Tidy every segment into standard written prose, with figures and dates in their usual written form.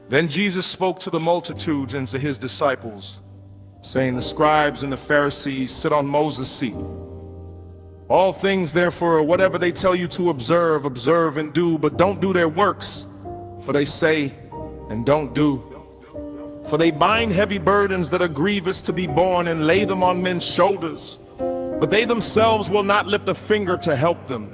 Then Jesus spoke to the multitudes and to his disciples, saying, the scribes and the Pharisees sit on Moses' seat. All things, therefore, whatever they tell you to observe, observe and do, but don't do their works, for they say and don't do. For they bind heavy burdens that are grievous to be borne and lay them on men's shoulders, but they themselves will not lift a finger to help them.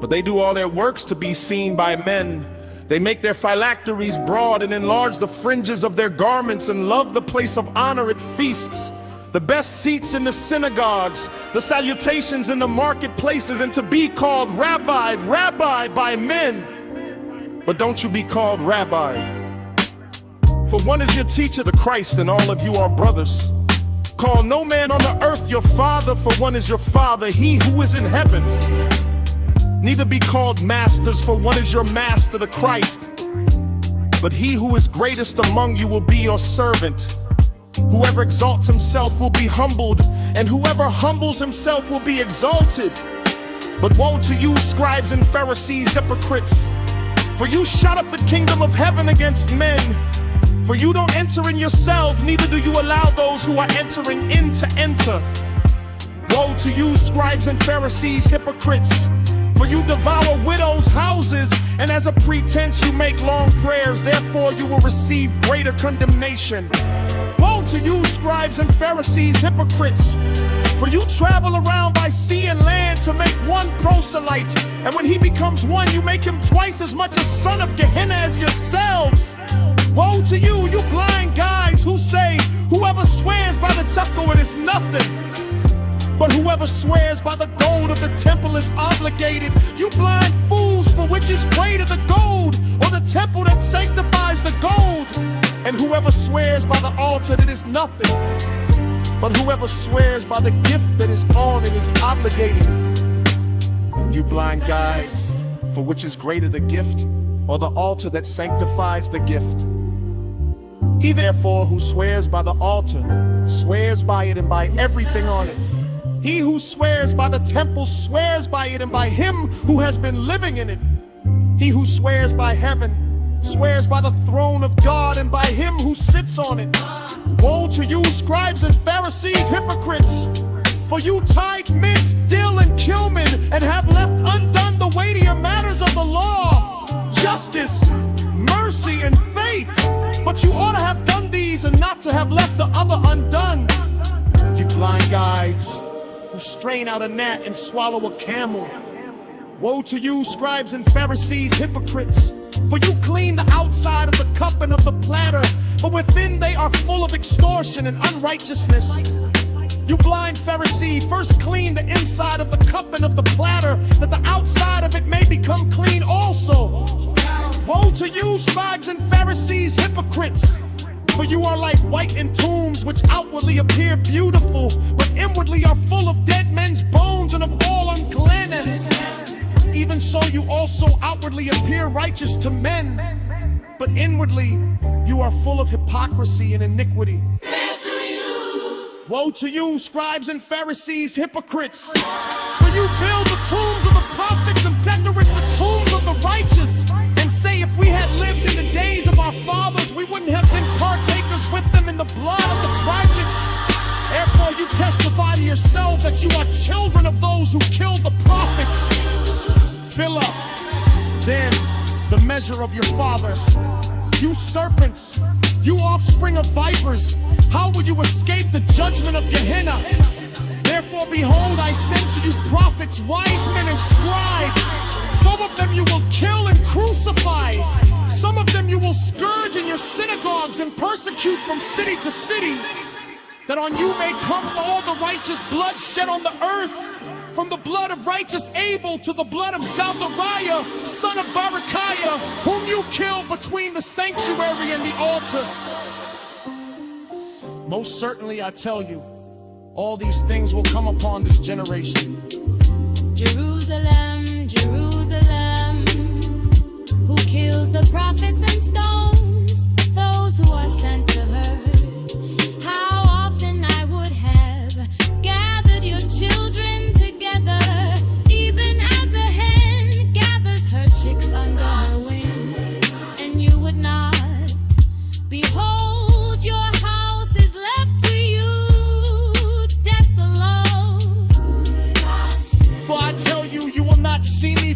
But they do all their works to be seen by men. They make their phylacteries broad and enlarge the fringes of their garments and love the place of honor at feasts, the best seats in the synagogues, the salutations in the marketplaces, and to be called Rabbi, Rabbi by men. But don't you be called Rabbi. For one is your teacher, the Christ, and all of you are brothers. Call no man on the earth your father, for one is your Father, he who is in heaven. Neither be called masters, for one is your master, the Christ. But he who is greatest among you will be your servant. Whoever exalts himself will be humbled, and whoever humbles himself will be exalted. But woe to you, scribes and Pharisees, hypocrites! For you shut up the kingdom of heaven against men. For you don't enter in yourselves, neither do you allow those who are entering in to enter. Woe to you, scribes and Pharisees, hypocrites! For you devour widows' houses, and as a pretense you make long prayers, therefore you will receive greater condemnation. Woe to you, scribes and Pharisees, hypocrites! For you travel around by sea and land to make one proselyte, and when he becomes one, you make him twice as much a son of Gehenna as yourselves. Woe to you, you blind guides who say, whoever swears by the temple, it is nothing. But whoever swears by the gold of the temple is obligated. You blind fools, for which is greater, the gold or the temple that sanctifies the gold? And whoever swears by the altar, that is nothing. But whoever swears by the gift that is on it is obligated. You blind guides, for which is greater, the gift or the altar that sanctifies the gift? He therefore who swears by the altar swears by it and by everything on it. He who swears by the temple swears by it and by him who has been living in it. He who swears by heaven swears by the throne of God and by him who sits on it. Woe to you, scribes and Pharisees, hypocrites! For you tithe mint, dill, and cumin, and have left undone the weightier matters of the law, justice, mercy, and faith. But you ought to have done these and not to have left the other undone. You blind guides who strain out a gnat and swallow a camel. Woe to you, scribes and Pharisees, hypocrites! For you clean the outside of the cup and of the platter, but within they are full of extortion and unrighteousness. You blind Pharisee, first clean the inside of the cup and of the platter, that the outside of it may become clean also. Woe to you, scribes and Pharisees, hypocrites! For you are like whitened tombs, which outwardly appear beautiful, but inwardly are full of dead men's bones and of all uncleanness. Even so you also outwardly appear righteous to men, but inwardly you are full of hypocrisy and iniquity. Woe to you, scribes and Pharisees, hypocrites! For you build the tombs of the prophets and decorate the tombs of the righteous, and say if we had lived in the days of our fathers, we wouldn't have been partakers with them in the blood of the righteous. Therefore you testify to yourselves that you are children of those who killed the prophets. Fill up, then, the measure of your fathers. You serpents, you offspring of vipers, how will you escape the judgment of Gehenna? Therefore, behold, I send to you prophets, wise men, and scribes. Some of them you will kill and crucify. Some of them you will scourge in your synagogues and persecute from city to city, that on you may come all the righteous blood shed on the earth, from the blood of righteous Abel to the blood of Zachariah, son of Barachiah, whom you killed between the sanctuary and the altar. Most certainly I tell you, all these things will come upon this generation. Jerusalem, Jerusalem, who kills the prophets and stones those who are sent to her. How often I would have gathered your children together, even as a hen gathers her chicks under her wing, and you would not.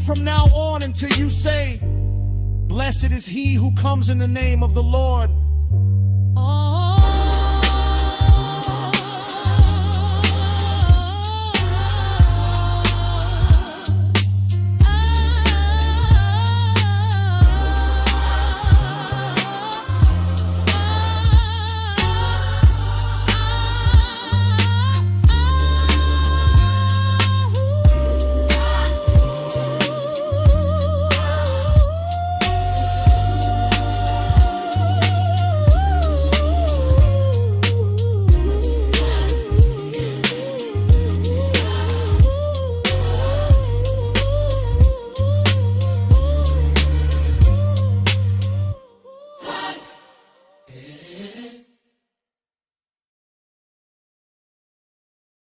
from now on until you say, blessed is he who comes in the name of the Lord.